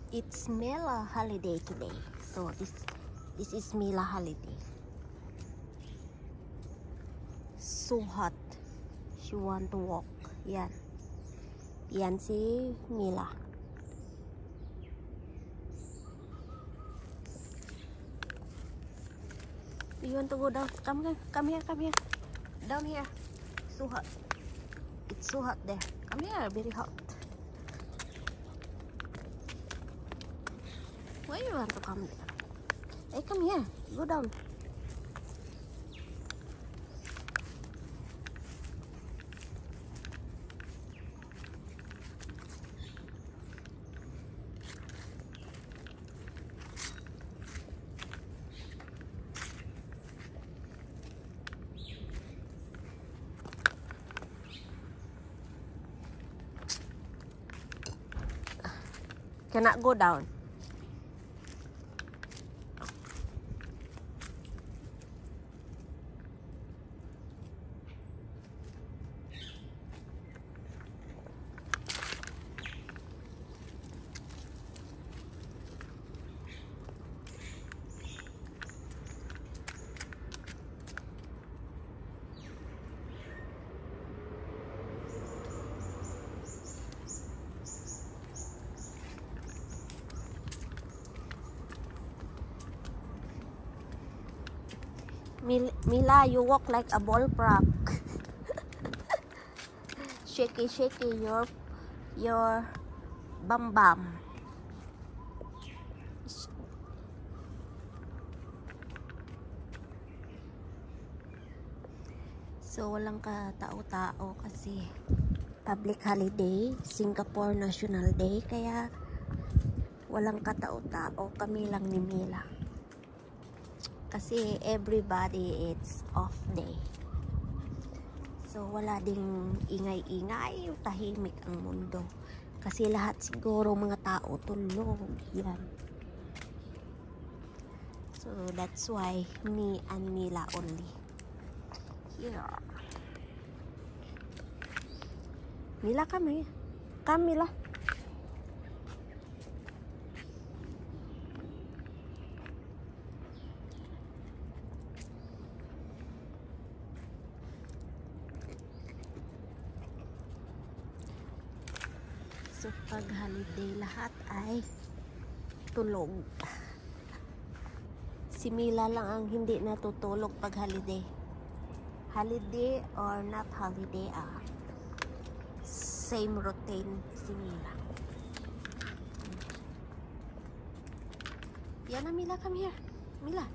It's Mila holiday today. So this is Mila holiday. So hot. She want to walk. Yan. Yan si Mila. You want to go down? Come here. Come here. Come here. Down here. So hot. It's so hot there. Come here. Very hot. Why you want to come there? Hey, come here. Go down. Cannot go down. Mila, you walk like a ball prop. Shaky, shaky your bum bum. So walang katao-tao kasi public holiday, Singapore National Day, kaya walang katao-tao, kami lang ni Mila. Kasi everybody it's off day. So wala ding ingay-ingay, tahimik ang mundo. Kasi lahat siguro mga tao tulog. Yan. So that's why me and Mila only here. Mila, come here. Come, Mila. So pag holiday lahat ay tulog. Si Mila lang ang hindi natutulog pag holiday. Holiday or not holiday, same routine si Mila. Yan na, Mila, come here. Mila.